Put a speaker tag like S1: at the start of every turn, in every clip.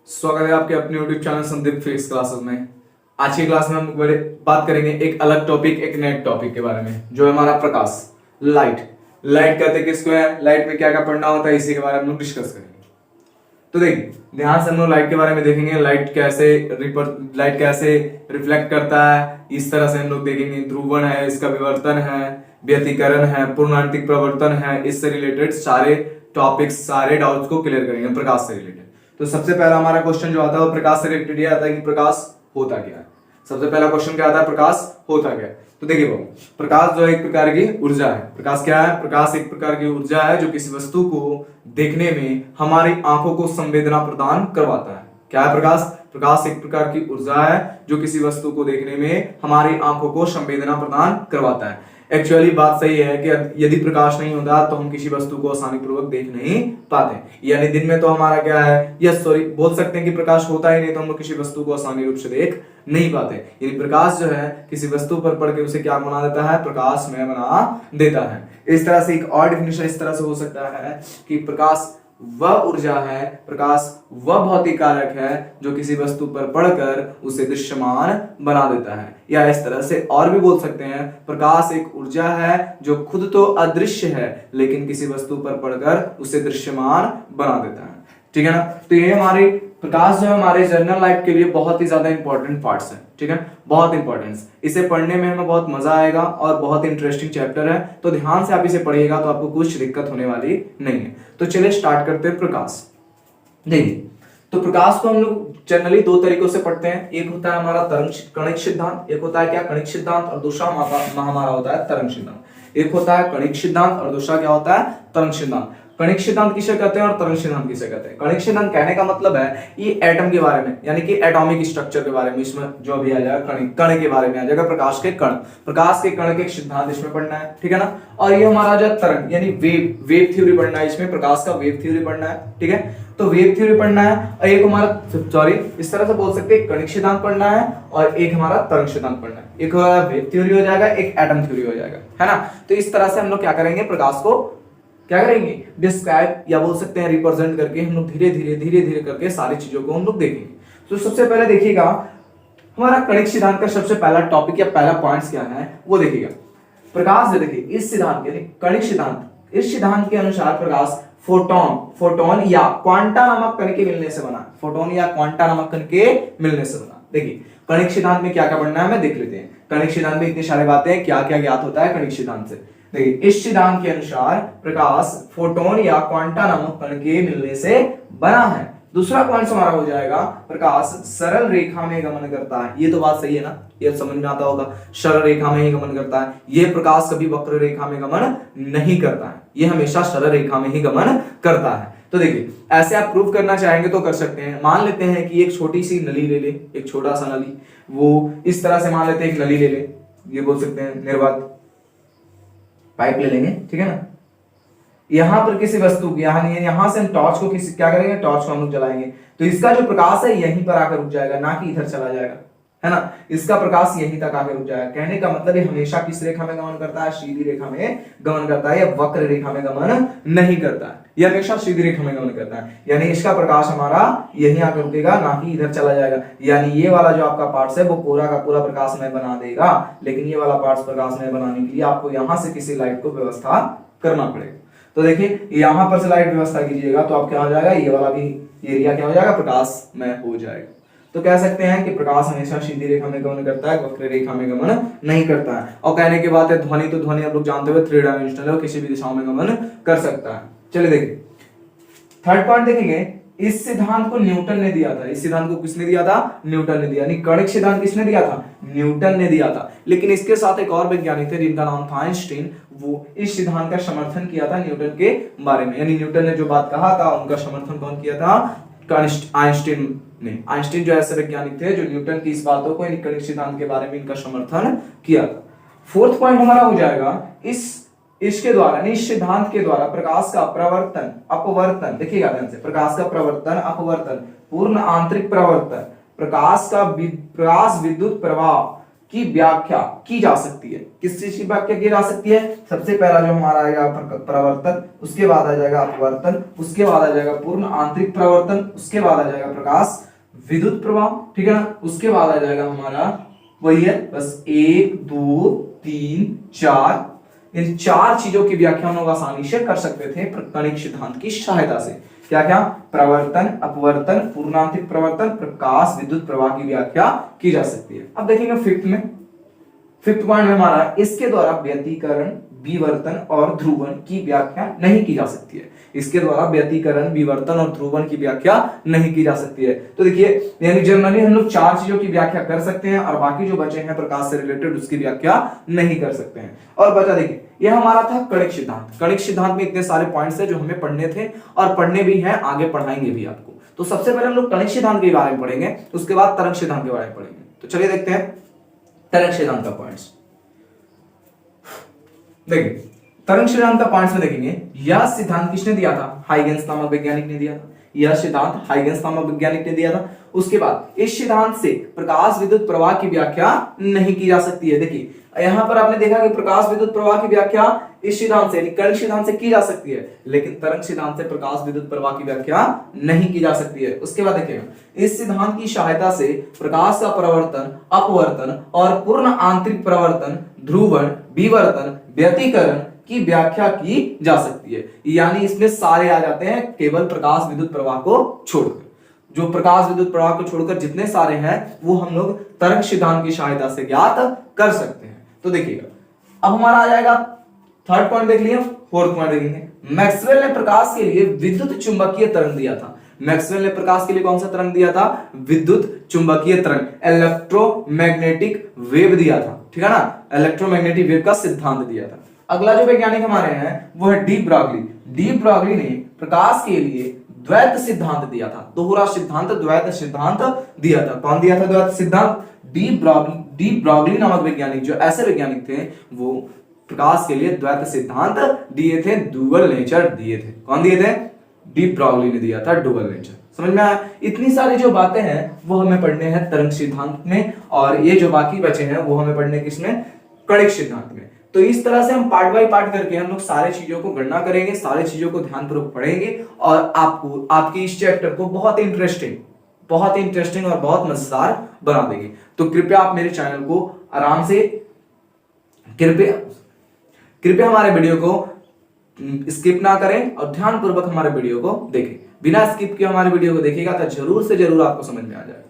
S1: स्वागत है आपके अपने YouTube channel Sandeep physics classes में। आज की क्लास में हम बात करेंगे एक अलग टॉपिक, एक नए टॉपिक के बारे में, जो है हमारा प्रकाश, लाइट। लाइट कहते हैं किसको है, लाइट में क्या क्या पढ़ना होता है, इसी के बारे में हम लोग डिस्कस करेंगे। तो देखिए ध्यान से हम लोग लाइट के बारे में देखेंगे, लाइट कैसे रिफ्लेक्ट करता है, इस तरह से हम लोग देखेंगे। ध्रुवण है, इसका विवर्तन है, व्यतिकरण है, पूर्णांतिक प्रवर्तन है, इससे रिलेटेड सारे टॉपिक्स, सारे डाउट्स को क्लियर करेंगे प्रकाश से रिलेटेड। तो सबसे पहला हमारा क्वेश्चन जो आता है वो प्रकाश से रिलेटेड ये आता है कि प्रकाश होता क्या है। सबसे पहला क्वेश्चन क्या आता है, प्रकाश होता क्या है। तो देखिए बाबू, प्रकाश जो है एक प्रकार की ऊर्जा है। प्रकाश क्या है? प्रकाश एक प्रकार की ऊर्जा है जो किसी वस्तु को देखने में हमारी आंखों को संवेदना प्रदान करवाता है। क्या है प्रकाश? प्रकाश एक प्रकार की ऊर्जा है जो किसी वस्तु को देखने में हमारी आंखों को संवेदना प्रदान करवाता है। एक्चुअली बात सही है कि यदि प्रकाश नहीं होता तो हम किसी वस्तु को आसानी पूर्वक देख नहीं पाते। यानी दिन में तो हमारा क्या है, बोल सकते हैं कि प्रकाश होता ही नहीं तो हम लोग किसी वस्तु को आसानी रूप से देख नहीं पाते। यानी प्रकाश जो है किसी वस्तु पर पड़ के उसे क्या बना देता है, प्रकाशमय बना देता है। इस तरह से एक और डिफिनेशन इस तरह से हो सकता है कि प्रकाश वह ऊर्जा है, प्रकाश वह भौतिक कारक है जो किसी वस्तु पर पड़कर उसे दृश्यमान बना देता है। या इस तरह से और भी बोल सकते हैं, प्रकाश एक ऊर्जा है जो खुद तो अदृश्य है लेकिन किसी वस्तु पर पड़कर उसे दृश्यमान बना देता है। ठीक है ना। तो ये हमारी प्रकाश जो है हमारे जर्नल लाइफ के लिए बहुत ही ज्यादा इंपॉर्टेंट पार्ट्स है। ठीक है, बहुत इंपॉर्टेंस। इसे पढ़ने में हमें बहुत मजा आएगा और बहुत इंटरेस्टिंग चैप्टर है, तो ध्यान से आप इसे पढ़िएगा तो आपको कुछ दिक्कत होने वाली नहीं है। तो चलिए स्टार्ट करते हैं प्रकाश। देखिए, तो प्रकाश को हम लोग जनरली दो तरीकों से पढ़ते हैं। एक होता है हमारा कणिक सिद्धांत, एक होता है क्या, कणिक सिद्धांत, और दूसरा हमारा होता है तरंग सिद्धांत। एक होता है कणिक सिद्धांत और दूसरा क्या होता है, तरंग सिद्धांत। कणिक सिद्धांत किसे कहते हैं और तरंग सिद्धांत किसे कहते हैं? कणिक सिद्धांत कहने का मतलब है ये एटम के बारे में, यानी कि एटॉमिक स्ट्रक्चर के बारे में, इसमें जो भी आ जाएगा कण के बारे में आ जाएगा। प्रकाश के कण के सिद्धांत इसमें पढ़ना है। ठीक है ना। और ये हमारा जो तरंग यानी वेव थ्योरी पढ़ना है, इसमें प्रकाश का वेव थ्योरी पढ़ना है। ठीक है, तो वेव थ्योरी पढ़ना है। और एक हमारा इस तरह से बोल सकते हैं, कणिक सिद्धांत पढ़ना है और एक हमारा तरंग सिद्धांत पढ़ना है। एक वेव थ्योरी हो जाएगा, एक एटम थ्योरी हो जाएगा, है ना। तो इस तरह से हम लोग क्या करेंगे, प्रकाश को क्या करेंगे, डिस्क्राइब या बोल सकते हैं रिप्रेजेंट करके हम लोग धीरे धीरे करके सारी चीजों को हम लोग देखेंगे। तो सबसे पहले देखिएगा हमारा कणिक सिद्धांत का सबसे पहला टॉपिक या पहला पॉइंट्स क्या है वो देखिएगा। प्रकाश जो देखिए इस सिद्धांत के कणिक सिद्धांत, इस सिद्धांत के अनुसार प्रकाश फोटोन या क्वांटा नामक कण के मिलने से बना। फोटोन या क्वांटा नामक कण के मिलने से बना। देखिए कणिक सिद्धांत में क्या क्या पढ़ना है मैं देख लेते हैं। कणिक सिद्धांत में इतनी सारी बातें हैं, क्या क्या ज्ञात होता है कणिक सिद्धांत से। देखिए इस सिद्धांत के अनुसार प्रकाश फोटोन या क्वांटा नामक कण के मिलने से बना है। दूसरा पॉइंट हमारा हो जाएगा, प्रकाश सरल रेखा में गमन करता है। ये तो बात सही है ना, ये समझ में आता होगा, सरल रेखा में ही गमन करता है। ये प्रकाश कभी वक्र रेखा में गमन नहीं करता है, ये हमेशा सरल रेखा में ही गमन करता है। तो देखिए ऐसे आप प्रूव करना चाहेंगे तो कर सकते हैं। मान लेते हैं कि एक छोटी सी नली ले ले, एक छोटा सा नली, वो इस तरह से मान लेते हैं एक नली ले ले, ये बोल सकते हैं निर्वात पाइप ले लेंगे। ठीक है ना। यहां पर किसी वस्तु की यहां से हम टॉर्च को क्या करेंगे, टॉर्च को हम लोग जलाएंगे तो इसका जो प्रकाश है यहीं पर आकर रुक जाएगा, ना कि इधर चला जाएगा, है ना। इसका प्रकाश यहीं तक आकर रुक जाएगा। कहने का मतलब ये हमेशा किस रेखा में गमन करता है, सीधी रेखा में गमन करता है, या वक्र रेखा में गमन नहीं करता है, यह हमेशा सीधी रेखा में गमन करता है। यानी इसका प्रकाश हमारा यहीं आकर रुकेगा, ना कि इधर चला जाएगा। यानी ये वाला जो आपका पार्ट्स है वो पूरा का पूरा प्रकाशमय बना देगा, लेकिन ये वाला पार्ट्स प्रकाशमय बनाने के लिए आपको यहां से किसी लाइट को व्यवस्था करना पड़ेगा। तो देखिए यहां पर से लाइट व्यवस्था कीजिएगा तो आप क्या हो जाएगा, ये वाला भी एरिया क्या हो जाएगा, प्रकाशमय हो जाएगा। तो कह सकते हैं कि प्रकाश हमेशा सीधी रेखा में गमन करता है, वक्र रेखा में गमन नहीं करता है। और कहने की बात है ध्वनि, तो ध्वनि आप लोग जानते हुए 3 डायमेंशनल है, किसी भी दिशाओं में गमन कर सकता है। चलिए देखिए थर्ड पॉइंट देखेंगे। इस सिद्धांत को न्यूटन ने दिया था। इस सिद्धांत को किसने दिया था, न्यूटन ने दिया। यानी कणिक सिद्धांत किसने दिया था, न्यूटन ने दिया था। लेकिन इसके साथ एक और वैज्ञानिक थे जिनका नाम था आइंस्टीन, वो इस सिद्धांत का समर्थन किया था न्यूटन के बारे में। यानी न्यूटन ने जो बात कहा था उनका समर्थन कौन किया था, आइंस्टीन ने। आइंस्टीन जो ऐसे वैज्ञानिक थे जो न्यूटन की इस बातों को, यानी कणिक सिद्धांत के बारे में इनका समर्थन किया था। फोर्थ पॉइंट हमारा हो जाएगा, इसके द्वारा इस सिद्धांत के द्वारा प्रकाश का प्रवर्तन अपवर्तन, देखिएगा ध्यान से, प्रकाश का प्रवर्तन अपवर्तन, पूर्ण आंतरिक प्रवर्तन, प्रकाश विद्युत प्रवाह की व्याख्या की जा सकती है। किस चीज की व्याख्या की जा सकती है? सबसे पहला जो हमारा आएगा परावर्तन, उसके बाद आ जाएगा अपवर्तन, उसके बाद आ जाएगा पूर्ण आंतरिक परावर्तन, उसके बाद आ जाएगा प्रकाश विद्युत प्रवाह, ठीक है ना, उसके बाद आ जाएगा हमारा वही है बस 1 2 3 4, इन 4 चीजों की व्याख्या हम लोग आसानी से कर सकते थे कणिक सिद्धांत की सहायता से। क्या क्या? प्रवर्तन, अपवर्तन, पूर्णांतरिक प्रवर्तन, प्रकाश विद्युत प्रवाह की व्याख्या की जा सकती है। अब देखेंगे फिफ्थ पॉइंट में हमारा इसके द्वारा व्यतिकरण, विवर्तन और ध्रुवण की व्याख्या नहीं की जा सकती है। इसके द्वारा व्यतिकरण, विवर्तन और ध्रुवण की व्याख्या नहीं की जा सकती है। तो देखिए यानी जनरली हम लोग 4 चीजों की व्याख्या कर सकते हैं और बाकी जो बचे हैं प्रकाश से रिलेटेड उसकी व्याख्या नहीं कर सकते हैं। और बचा देखिए यह हमारा था कणिक सिद्धांत। कणिक सिद्धांत में इतने सारे पॉइंट्स है जो हमें पढ़ने थे और पढ़ने भी हैं, आगे पढ़ाएंगे भी आपको। तो सबसे पहले हम लोग कणिक सिद्धांत के बारे में पढ़ेंगे, उसके बाद तरंग सिद्धांत के बारे में पढ़ेंगे। तो चलिए देखते हैं तरंग सिद्धांत का पॉइंट्स। देखिए तरंग सिद्धांत का पॉइंट्स में देखेंगे, यह सिद्धांत किसने दिया था? हाइगेंस नामक वैज्ञानिक ने दिया था। यह सिद्धांत हाइगेंस नामक वैज्ञानिक ने दिया था। उसके बाद इस सिद्धांत से प्रकाश विद्युत प्रवाह की व्याख्या नहीं की जा सकती है। देखिए यहां पर आपने देखा कि प्रकाश विद्युत प्रवाह की व्याख्या इस सिद्धांत से, कणिक सिद्धांत से की जा सकती है, लेकिन तरंग सिद्धांत से प्रकाश विद्युत प्रवाह की व्याख्या नहीं की जा सकती है। उसके बाद देखिएगा इस सिद्धांत की सहायता से प्रकाश का प्रवर्तन, अपवर्तन और पूर्ण आंतरिक प्रवर्तन, ध्रुवण, विवर्तन, व्यतिकरण की व्याख्या की जा सकती है। यानी इसमें सारे आ जाते हैं केवल प्रकाश विद्युत प्रवाह को छोड़कर। जो प्रकाश विद्युत प्रवाह को छोड़कर जितने सारे हैं वो हम लोग तरंग सिद्धांत की सहायता से ज्ञात कर सकते हैं। तो देखिएगा अब हमारा आ जाएगा थर्ड पॉइंट देख लिया, फोर्थ पॉइंट देखेंगे। मैक्सवेल ने प्रकाश के लिए विद्युत चुंबकीय तरंग दिया था। मैक्सवेल ने प्रकाश के लिए कौन सा तरंग दिया था? विद्युत चुंबकीय तरंग, इलेक्ट्रोमैग्नेटिक वेव दिया था, ठीक है ना, इलेक्ट्रोमैग्नेटिक वेव का सिद्धांत दिया था। अगला जो वैज्ञानिक हमारे हैं वो है डी ब्रॉगली। डी ब्रॉगली ने प्रकाश के लिए द्वैत सिद्धांत दिया था। दोहरा सिद्धांत, द्वैत सिद्धांत दिया था। कौन दिया था द्वैत सिद्धांत? डी ब्रॉगली नामक वैज्ञानिक, जो ऐसे वैज्ञानिक थे वो प्रकाश के लिए द्वैत सिद्धांत दिए थे, डुअल नेचर दिए थे। कौन दिए थे? डी ब्रॉगली ने दिया था डुअल नेचर। समझ में आया? इतनी सारी जो बातें हैं वो हमें पढ़ने हैं तरंग सिद्धांत में, और ये जो बाकी बचे हैं वो हमें पढ़ने किसमें? कणिक सिद्धांत में। तो इस तरह से हम पार्ट बाय पार्ट करके हम लोग सारी चीजों को गणना करेंगे, सारी चीजों को ध्यानपूर्वक पढ़ेंगे और आपको आपकी इस चैप्टर को बहुत इंटरेस्टिंग और बहुत मजेदार बना देंगे। तो कृपया आप मेरे चैनल को आराम से कृपया हमारे वीडियो को स्किप ना करें और ध्यानपूर्वक हमारे वीडियो को देखें। बिना स्किप के हमारे वीडियो को देखिएगा तो जरूर से जरूर आपको समझ में आ जाएगा।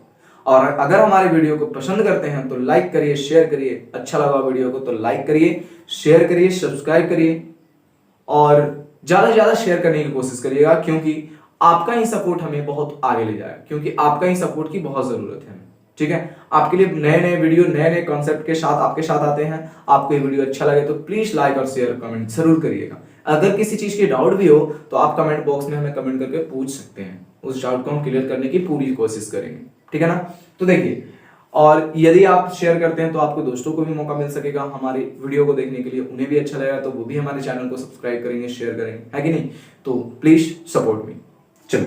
S1: और अगर हमारे वीडियो को पसंद करते हैं तो लाइक करिए, शेयर करिए। अच्छा लगा वीडियो को तो लाइक करिए, शेयर करिए, सब्सक्राइब करिए और ज्यादा से ज्यादा शेयर करने की कोशिश करिएगा, क्योंकि आपका ही सपोर्ट हमें बहुत आगे ले जाएगा, क्योंकि आपका ही सपोर्ट की बहुत जरूरत है। ठीक है, आपके लिए नए नए वीडियो, नए नए कॉन्सेप्ट के साथ आपके साथ आते हैं। आपको ये वीडियो अच्छा लगे तो प्लीज लाइक और शेयर कमेंट जरूर करिएगा। अगर किसी चीज की डाउट भी हो तो आप कमेंट बॉक्स में हमें कमेंट करके पूछ सकते हैं, उस डाउट को हम क्लियर करने की पूरी कोशिश करेंगे। ठीक है ना? तो देखिए, और यदि आप शेयर करते हैं तो आपको दोस्तों को भी मौका मिल सकेगा हमारी वीडियो को देखने के लिए, उन्हें भी अच्छा लगेगा तो वो भी हमारे चैनल को सब्सक्राइब करेंगे, शेयर करेंगे, है कि नहीं? तो प्लीज सपोर्ट मी। चलो,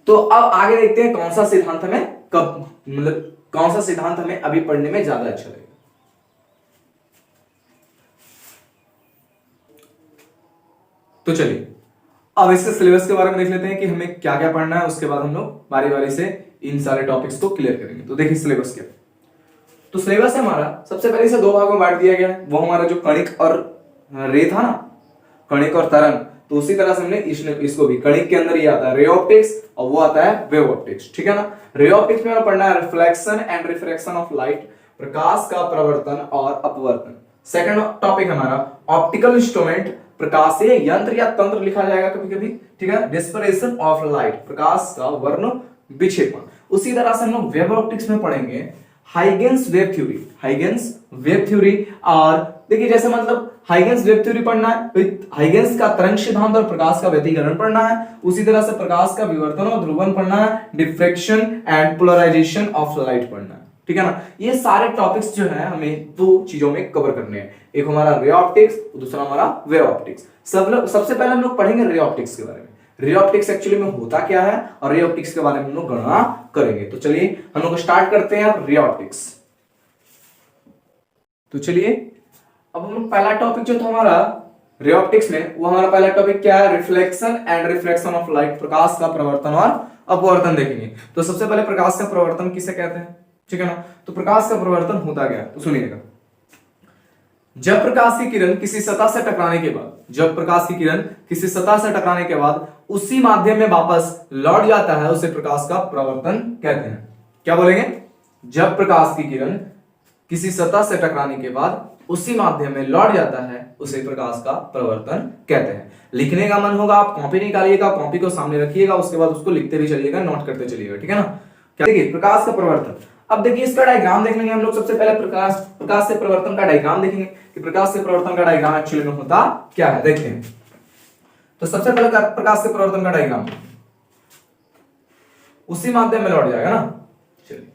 S1: तो अब आगे देखते हैं कौन सा सिद्धांत हमें कब, मतलब कौन सा सिद्धांत हमें अभी पढ़ने में ज्यादा अच्छा लगेगा। तो चलिए अब इसके सिलेबस के बारे में देख लेते हैं कि हमें क्या क्या पढ़ना है, उसके बाद हम लोग बारी बारी से इन सारे टॉपिक्स को क्लियर करेंगे। तो देखिए सिलेबस क्या, तो सिलेबस है हमारा सबसे पहले इसे 2 भागों में बांट दिया गया है। वो हमारा जो कणिक और रे था ना, कणिक और तरंग, तो उसी तरह से हमने इसको भी कणिक के अंदर ये आता है रे ऑप्टिक्स और वो आता है वेव ऑप्टिक्स। ठीक है ना? रे ऑप्टिक्स में पढ़ना है reflection and refraction of light, प्रकाश का प्रवर्तन और अपवर्तन। सेकंड टॉपिक हमारा ऑप्टिकल इंस्ट्रूमेंट, प्रकाशीय यंत्र या तंत्र लिखा जाएगा कभी कभी। ठीक है, डिस्परेशन ऑफ लाइट, प्रकाश का वर्ण विक्षेपण। उसी तरह से हम लोग वेव ऑप्टिक्स में पढ़ेंगे Huygens wave theory, Huygens wave theory. और देखिए जैसे मतलब हाइगेंस वेव थ्योरी पढ़ना है, हाइगेंस का तरंग सिद्धांत और प्रकाश का व्यतिकरण पढ़ना है। उसी तरह से प्रकाश का विवर्तन और ध्रुवण पढ़ना है, diffraction and polarization of light पढ़ना है। ठीक है ना? ये सारे टॉपिक्स जो है हमें 2 चीजों में कवर करने हैं, एक हमारा रे ऑप्टिक्स, दूसरा हमारा वेव ऑप्टिक्स। सबसे पहले हम लोग पढ़ेंगे रे ऑप्टिक्स के बारे में। रे ऑप्टिक्स एक्चुअली में होता क्या है और रे ऑप्टिक्स के बारे में हम लोग गणना करेंगे। तो चलिए हम लोग स्टार्ट करते हैं रे ऑप्टिक्स। तो चलिए अब हम लोग पहला टॉपिक जो था हमारा रे ऑप्टिक्स में, वो हमारा पहला टॉपिक क्या है, reflection and refraction of light, प्रकाश का प्रवर्तन और अपवर्तन देखेंगे। तो सबसे पहले प्रकाश का प्रवर्तन किसे कहते हैं, ठीक है ना। तो प्रकाश का प्रवर्तन होता क्या, तो सुनिएगा। जब प्रकाश की किरण किसी सतह से टकराने के बाद, जब प्रकाश की किरण किसी सतह से टकराने के बाद उसी माध्यम में वापस लौट जाता है, उसे प्रकाश का प्रवर्तन कहते हैं। क्या बोलेंगे, जब प्रकाश की किरण किसी सतह से टकराने के बाद उसी माध्यम में लौट जाता है, उसे प्रकाश का प्रवर्तन कहते हैं। लिखने का मन होगा आप कॉपी निकालिएगा, कॉपी को सामने रखिएगा, उसके बाद उसको लिखते भी चलिएगा, नोट करते चलिएगा, ठीक है ना। क्या देखिए प्रकाश का प्रवर्तन, अब देखिए इसका डायग्राम देख लेंगे हम लोग। सबसे पहले प्रकाश से प्रवर्तन का डायग्राम देखेंगे कि प्रकाश से प्रवर्तन का डायग्राम एक्चुअली में होता क्या है, देखते हैं। तो सबसे पहले प्रकाश से प्रवर्तन का डायग्राम, उसी माध्यम में लौट जाएगा ना। चलिए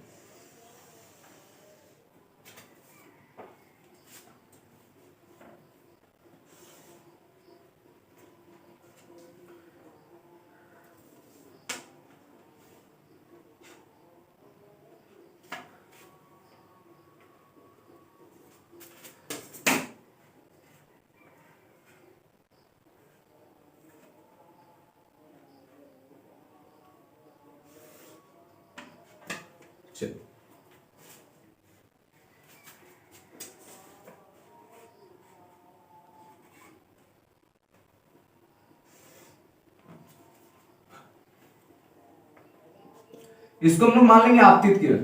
S1: चलिए इसको हम लोग मान लेंगे आपतित किरण।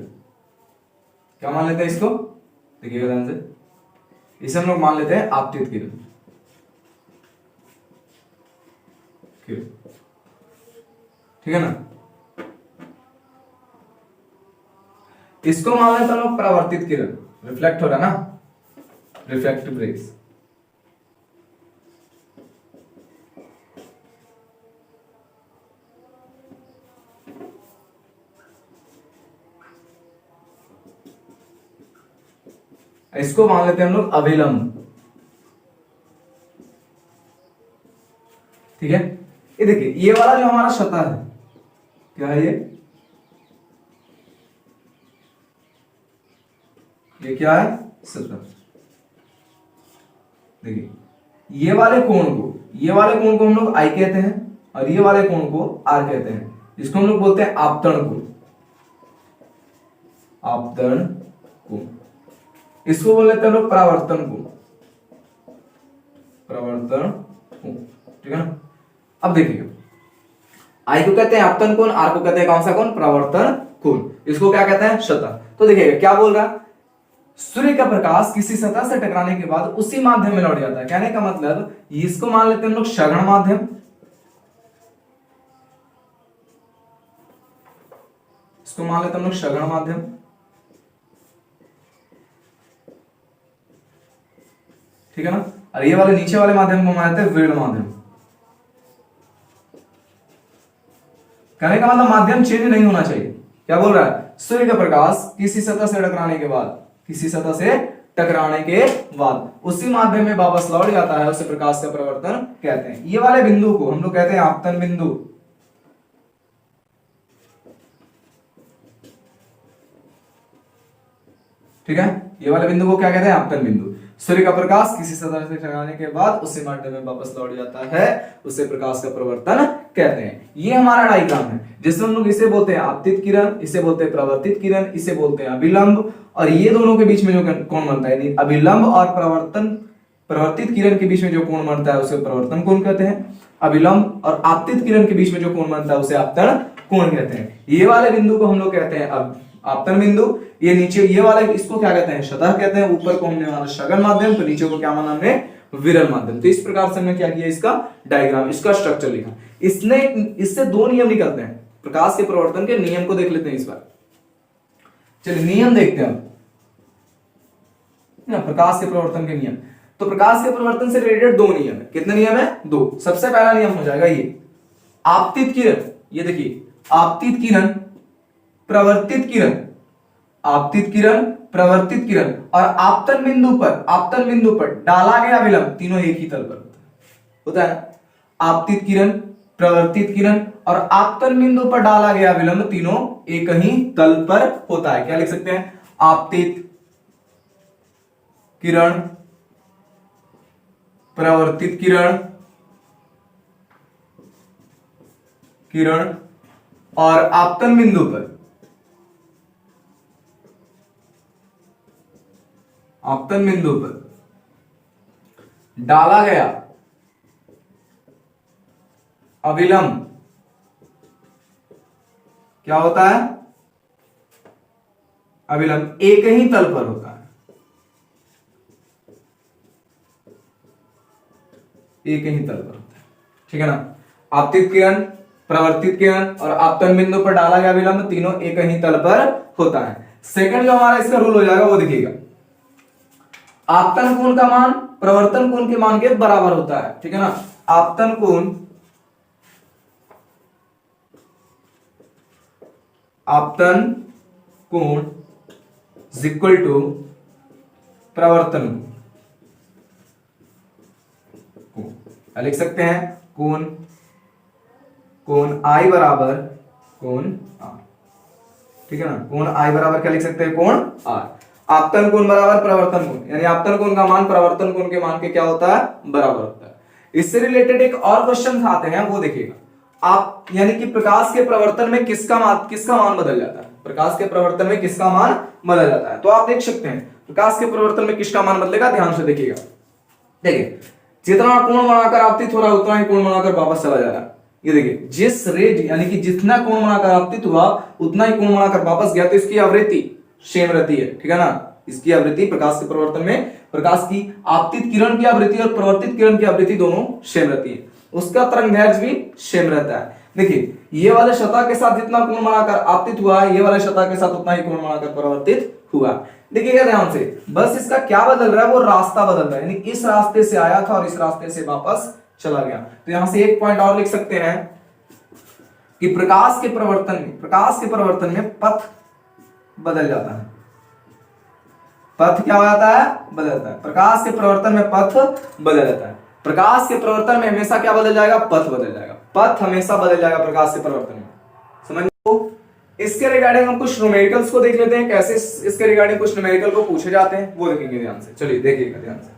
S1: क्या मान लेते हैं इसको, देखिएगा ध्यान से, इसे हम लोग मान लेते हैं आपतित किरण। ठीक है ना। इसको मान लेते हैं हम लोग परावर्तित किरण, रिफ्लेक्ट हो रहा है ना, रिफ्लेक्टिव रेज। इसको मान लेते हैं हम लोग अभिलंब। ठीक है, ये देखिए ये वाला जो हमारा सतह है, क्या है ये क्या है, सतह। देखिए ये वाले कोण को हम लोग आई कहते हैं और ये वाले कोण को आर कहते हैं। इसको हम लोग बोलते हैं आपतन कोण, आपतन कोण। इसको बोल लेते हैं लोग परावर्तन कोण, परावर्तन कोण। ठीक है ना। अब देखिएगा, आई को कहते हैं आपतन कोण, आर को कहते हैं कौन सा कोण, परावर्तन कोण। इसको क्या कहते हैं, सतह। तो देखिएगा क्या बोल रहा है, सूर्य का प्रकाश किसी सतह से टकराने के बाद उसी माध्यम में लौट जाता है। कहने का मतलब इसको मान लेते हैं हम लोग सघन माध्यम, इसको मान लेते हैं हम लोग सघन माध्यम। ठीक है ना। और ये वाले नीचे वाले माध्यम को मान लेते हैं विरल माध्यम। कहने का मतलब माध्यम चेंज नहीं होना चाहिए। क्या बोल रहा है, सूर्य का प्रकाश किसी सतह से टकराने के बाद, किसी सतह से टकराने के बाद उसी माध्यम में वापस लौट जाता है, उसे प्रकाश का प्रवर्तन कहते हैं। ये वाले बिंदु को हम लोग कहते हैं आपतन बिंदु। ठीक है, ये वाले बिंदु को क्या कहते हैं, आपतन बिंदु। सूर्य का प्रकाश किसी सतह से टकराने के बाद उसी माध्यम में वापस लौट जाता है, उसे प्रकाश का प्रवर्तन कहते हैं। ये हमारा डायग्राम है, जिसमें हम लोग इसे बोलते हैं आपतित किरण, इसे बोलते हैं परावर्तित किरण, इसे बोलते हैं अभिलंब। और ये दोनों के बीच में जो कोण बनता है, अभिलंब और परावर्तित किरण के बीच में जो कोण बनता है उसे परावर्तन कोण कहते हैं। अभिलंब और आपतित किरण के बीच में जो कोण बनता है उसे आपतन कोण कहते हैं। ये वाले बिंदु को हम लोग कहते हैं आपतन बिंदु। ये नीचे ये वाला, इसको क्या कहते हैं, सतह कहते हैं। ऊपर को हमने माना सघन माध्यम, तो नीचे को क्या माना हमने, विरल माध्यम। तो इस प्रकार से हमने क्या किया, इसका डायग्राम, इसका स्ट्रक्चर लिखा। इससे दो नियम निकलते हैं, प्रकाश के प्रवर्तन के नियम को देख लेते हैं इस बार। चलिए नियम देखते हैं ना, प्रकाश के प्रवर्तन के नियम। तो प्रकाश के प्रवर्तन से रिलेटेड दो नियम है। कितने नियम है, दो। सबसे पहला नियम हो जाएगा ये आपतित किरण। ये देखिए आपतित किरण, प्रवर्तित किरण, आपतित किरण, प्रवर्तित किरण और आपतन बिंदु पर डाला गया विलंब, तीनों एक ही तल पर होता है। आपतित किरण, प्रवर्तित किरण और आपतन बिंदु पर डाला गया विलंब तीनों एक ही तल पर होता है। क्या लिख सकते हैं, आपतित, किरण, परावर्तित किरण, किरण और आपतन बिंदु पर, आपतन बिंदु पर डाला गया अविलंब क्या होता है? अविलंब एक ही तल पर होता है, एक ही तल पर होता है, ठीक है ना। आपतित किरण, प्रवर्तित किरण और आपतन बिंदु पर डाला गया अविलंब तीनों एक ही तल पर होता है। सेकंड जो हमारा इसका रूल हो जाएगा वो देखिएगा, आपतन कोण का मान प्रवर्तन कोण के मान के बराबर होता है, ठीक है ना। आपतन कोण, आपतन कोण इज इक्वल टू प्रवर्तन कोण। लिख सकते हैं कोण, कोण आई बराबर कोण आर, ठीक है ना। कोण आई बराबर क्या लिख सकते हैं? कोण आर। आपतन कोण बराबर प्रवर्तन कोण, यानी आपतन कोण का मान प्रवर्तन कोण के मान के क्या होता है? बराबर होता है। इससे रिलेटेड एक और क्वेश्चन आते हैं, वो देखिएगा आप, यानी कि प्रकाश के प्रवर्तन में किसका मान बदल जाता है? प्रकाश के प्रवर्तन में किसका मान बदल जाता है? तो आप देख सकते हैं प्रकाश के प्रवर्तन में किसका मान बदलेगा, ध्यान से देखिएगा। देखिए जितना कोण बनाकर आपतित हो रहा है उतना ही कोण बनाकर वापस चला जा रहा है। ये देखिए जिस रेट यानी कि जितना कोण बनाकर आपतित हुआ उतना ही कोण बनाकर वापस गया, तो इसकी आवृत्ति सेम रहती है, ठीक है ना। इसकी आवृत्ति प्रकाश के प्रवर्तन में प्रकाश की आपतित किरण की आवृत्ति और प्रवर्तित किरण की आवृत्ति दोनों सेम रहती है, उसका तरंगदैर्घ्य भी सेम रहता है। देखिए ये वाले सतह के साथ जितना कोण बनाकर आपतित हुआ है, ये वाले सतह के साथ उतना ही कोण बनाकर परावर्तित हुआ। देखिएगा ध्यान से, बस इसका क्या बदल रहा है, वो रास्ता बदल रहा है, यानी इस रास्ते से आया था और इस रास्ते से वापस चला गया। तो यहां से एक पॉइंट और लिख सकते हैं कि प्रकाश के प्रवर्तन में पथ बदल जाता है। पथ क्या हो जाता है? बदल जाता है। प्रकाश के प्रवर्तन में पथ बदल जाता है। प्रकाश के प्रवर्तन में हमेशा क्या बदल जाएगा? पथ बदल जाएगा। पथ हमेशा बदल जाएगा प्रकाश के प्रवर्तन में, समझ लो। इसके रिगार्डिंग हम कुछ न्यूमेरिकल्स को देख लेते हैं, कैसे इसके रिगार्डिंग कुछ न्यूमेरिकल को पूछे जाते हैं वो देखेंगे ध्यान से। चलिए देखिएगा ध्यान से।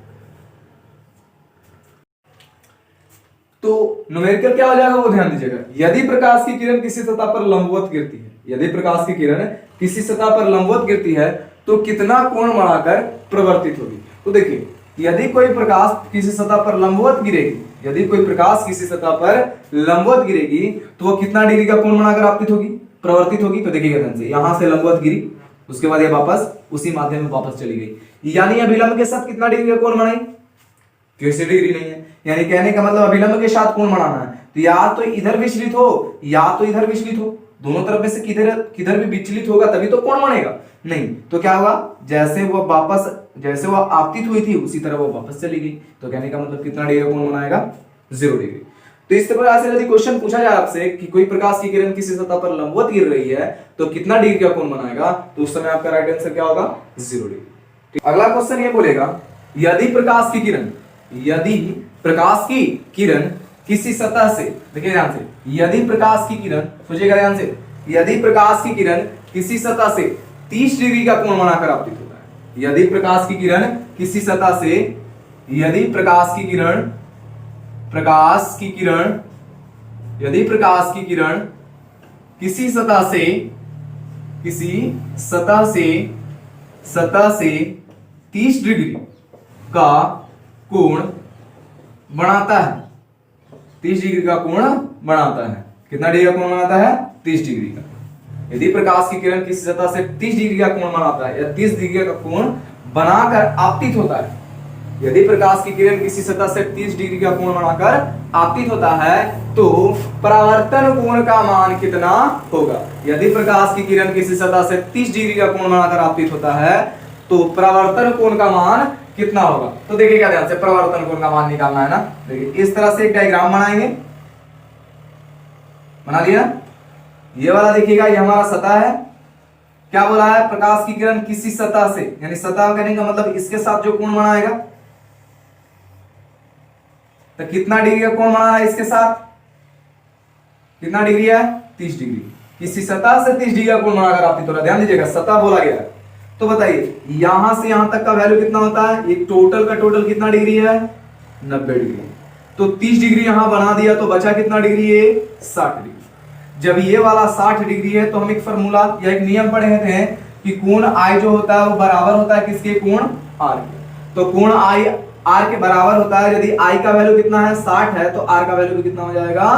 S1: तो न्यूमेरिकल क्या हो जाएगा वो ध्यान दीजिएगा। यदि प्रकाश की किरण किसी सतह पर लंबवत गिरती है, यदि प्रकाश की किरण किसी सतह पर लंबवत गिरती है तो कितना कोण बढ़ाकर प्रवर्तित होगी? तो देखिए यदि कोई प्रकाश किसी सतह पर लंबवत गिरेगी, यदि कोई प्रकाश किसी सतह पर लंबवत गिरेगी तो वो कितना डिग्री का कोण बनाकर आपतित होगी, प्रवर्तित होगी? तो देखिएगा ध्यान से, यहां से लंबवत गिरी, उसके बाद ये वापस उसी माध्यम में वापस चली गई, यानी अभिलंब के साथ कितना डिग्री का कोण बनाई? किसी डिग्री नहीं है। यानी कहने का मतलब अभिलंब के साथ कोण बनाना है तो या तो इधर विचलित हो या तो इधर विचलित हो, दोनों तरफ में से किधर भी विचलित होगा तभी तो कोण बनेगा। नहीं तो क्या होगा, जैसे वो आपतित हुई थी उसी तरह वो वापस चली गई। तो कहने का मतलब कितना डिग्री का कोण बनाएगा? 0 डिग्री। तो इस प्रकार से यदि क्वेश्चन पूछा जाए आपसे कि कोई प्रकाश की किरण किसी सतह पर लंबवत गिर रही है तो कितना डिग्री का कोण बनाएगा, तो उस समय आपका राइट आंसर क्या होगा? 0 डिग्री। अगला क्वेश्चन ये बोलेगा यदि प्रकाश की किरण किसी सतह से, देखिए ध्यान से, यदि प्रकाश की किरण, सोचिएगा ध्यान से, यदि प्रकाश की किरण किसी सतह से 30 डिग्री का कोण बनाकर आपतित होता है, यदि प्रकाश की किरण किसी सतह से, यदि प्रकाश की किरण किसी सतह से 30 डिग्री का कोण बनाता है, 30 डिग्री का कोण बनाता है। कितना डिग्री का कोण बनाता है? 30 डिग्री का। यदि प्रकाश की किरण किसी सतह से 30 डिग्री का कोण बनाता है या 30 डिग्री का कोण बनाकर आपतित होता है, यदि प्रकाश की किरण किसी सतह से 30 डिग्री का कोण बनाकर आपतित होता है तो परावर्तन कोण का मान कितना होगा? यदि प्रकाश की किरण किसी सतह से 30 डिग्री का कोण बनाकर आपतित होता है तो परावर्तन कोण का मान कितना होगा? तो देखिएगा ध्यान से, परावर्तन कोण का मान निकालना है ना। देखिए इस तरह से एक डायग्राम बनाएंगे, बना लिया। ये वाला देखिएगा, ये हमारा सतह है। क्या बोला है? प्रकाश की किरण किसी सतह से, यानी सतह कहने का मतलब इसके साथ जो कोण बनाएगा, तो कितना डिग्री का कोण बना है इसके साथ? कितना डिग्री है? 30 डिग्री। किसी सतह से 30 डिग्री का कोण बनाकर आपतित हो रहा है। ध्यान दीजिएगा, सतह बोला गया है तो बताइए यहां से यहां तक का वैल्यू कितना होता है, ये टोटल का टोटल कितना डिग्री है, 90 डिग्री। तो 30 डिग्री यहां बना दिया तो बचा कितना डिग्री है, 60 डिग्री। जब ये वाला 60 डिग्री है तो हम एक फॉर्मूला या एक नियम पढ़े थे कि कोण आई जो होता है वो बराबर होता है किसके, कोण आर के। तो कोण आई आर के बराबर होता है, यदि आई का वैल्यू कितना है 60 है तो आर का वैल्यू भी कितना हो जाएगा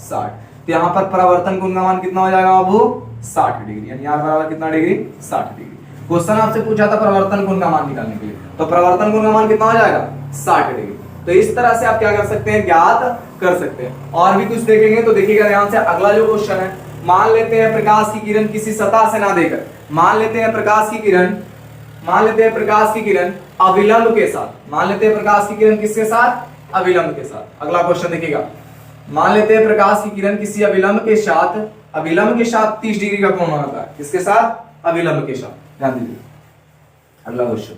S1: 60। तो यहां पर परावर्तन कोण का मान कितना हो जाएगा बाबू, 60 डिग्री, यानी आर बराबर कितना डिग्री, 60 डिग्री। क्वेश्चन आपसे पूछा था परावर्तन कोण का मान निकालने के लिए, तो परावर्तन कोण का मान कितना हो जाएगा 60 डिग्री। तो इस तरह से आप क्या कर सकते हैं, ज्ञात कर सकते हैं। और भी कुछ देखेंगे तो देखिएगा ध्यान से, अगला जो क्वेश्चन है, मान लेते हैं प्रकाश की किरण किसी सतह से ना देकर, मान लेते हैं प्रकाश की किरण, मान लेते हैं प्रकाश की किरण अविलंब के साथ, मान लेते हैं प्रकाश की किरण किसके साथ, अविलंब के साथ। अगला क्वेश्चन देखिएगा, मान लेते हैं प्रकाश की किरण किसी अविलंब के साथ, अविलंब के साथ 30 डिग्री का कोण बनाता है, किसके साथ, अविलंब के साथ। ध्यान दीजिए अगला क्वेश्चन,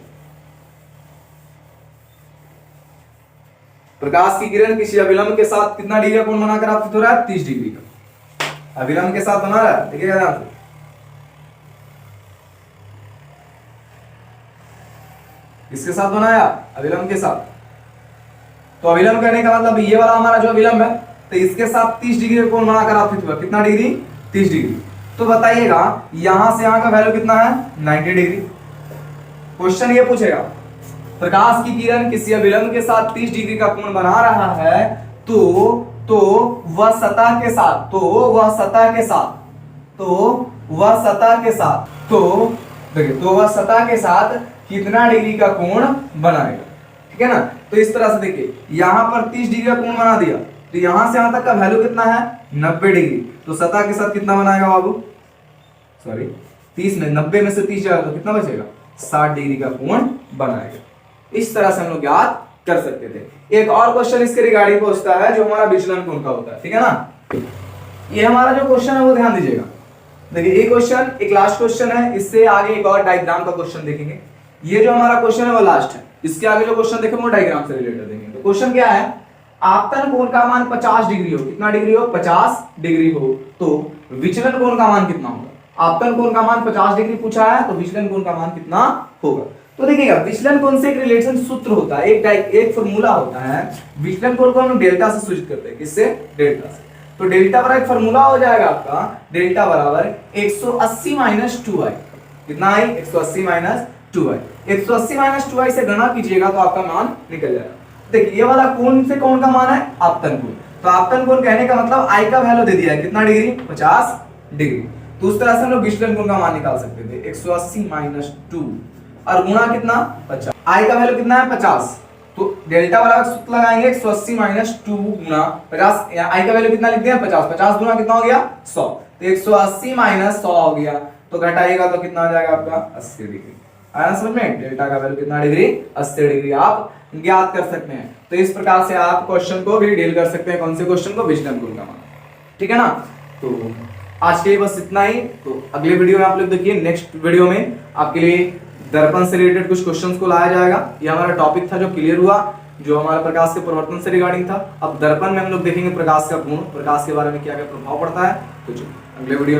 S1: प्रकाश की किरण किसी अविलंब के साथ कितना डिग्री का कोण बनाकर आपतित हो रहा है, 30 डिग्री का अविलंब के साथ बना रहा है। देखिएगा ध्यान से, किसके साथ बनाया, अविलंब के साथ। तो अविलंब करने का मतलब ये वाला हमारा जो अविलंब है तो इसके साथ 30 डिग्री का कोण बनाकर आपतित हुआ, कितना डिग्री, 30 डिग्री। तो बताइएगा यहां से यहां का वैल्यू कितना है, 90 डिग्री। क्वेश्चन ये पूछेगा प्रकाश की किरण किसी अविलंब के साथ 30 डिग्री का कोण बना रहा है तो वह सतह के साथ, तो वह सतह के साथ, तो वह सतह के साथ, तो देखिए तो वह सतह के साथ कितना डिग्री का कोण बनाएगा, ठीक है ना। तो इस तरह से देखिए यहां पर 30 डिग्री का कोण बना दिया, तो यहां से यहां तक का वैल्यू कितना है, 90 डिग्री। तो सतह के साथ कितना बनाएगा बाबू, सॉरी 30 में 90 में से 30 जाएगा तो कितना बचेगा, 60 डिग्री का कोण बनाएगा। इस तरह से हम लोग याद कर सकते थे। एक और क्वेश्चन इसके रिगार्डिंग पूछता है जो हमारा विचलन कोण का होता है, ठीक है ना। ये हमारा जो क्वेश्चन है वो ध्यान दीजिएगा, देखिए ये क्वेश्चन एक लास्ट क्वेश्चन है, इससे आगे एक और डायग्राम का क्वेश्चन देखेंगे। ये जो हमारा क्वेश्चन है वो लास्ट है, इसके आगे जो क्वेश्चन देखेंगे वो डायग्राम से रिलेटेड देंगे। तो क्वेश्चन क्या है, आपतन कोण का मान 50 डिग्री हो, कितना डिग्री हो, 50 डिग्री हो, तो विचलन कोण का मान कितना होगा। आपतन कोण का मान 50 डिग्री पूछा है तो विचलन कोण का मान कितना होगा। तो देखिएगा विचलन कोण से एक रिलेशन सूत्र होता है, एक फॉर्मूला होता है। विचलन कोण को हम डेल्टा से सूचित करते हैं, किससे, डेल्टा से। तो डेल्टा बराबर एक फॉर्मूला हो जाएगा आपका, डेल्टा बराबर 180 माइनस 2i, कितना आई, 180 माइनस 2i। 180 माइनस 2i से गणना कीजिएगा तो आपका मान निकल जाएगा। देखिए ये वाला कोण से कौन का मान है, आपतन कोण। तो आपतन कोण कहने का मतलब i का वैल्यू दे दिया है, कितना डिग्री, 50 डिग्री। तो उस तरह से हम लोग विचलन कोण का मान निकाल सकते थे, 180 माइनस 2 और गुणा कितना, 50। i का वैल्यू कितना है, 50। तो डेल्टा बराबर सूत्र लगाएंगे 180 माइनस 2 गुना 50, i का वैल्यू कितना लिख दिया, 50। 50 गुना कितना हो गया, 100। तो 180 माइनस 100 हो गया, तो घटाइएगा तो कितना आ जाएगा आपका, 80 डिग्री। आया समझ में, डेल्टा का वैल्यू कितना डिग्री, 80 डिग्री आप ज्ञात कर सकते हैं। तो इस प्रकार से आप क्वेश्चन को भी डील कर सकते हैं, कौन से क्वेश्चन को, विचलन कोण का मान, ठीक है ना। तो आज के लिए बस इतना ही। तो अगले वीडियो में आप लोग देखिए, नेक्स्ट वीडियो में आपके लिए दर्पण से रिलेटेड कुछ क्वेश्चंस को लाया जाएगा। ये हमारा टॉपिक था जो क्लियर हुआ, जो हमारे प्रकाश के परिवर्तन से रिगार्डिंग था। अब दर्पण में हम लोग देखेंगे प्रकाश का गुण, प्रकाश के बारे में क्या क्या प्रभाव पड़ता है। तो अगले वीडियो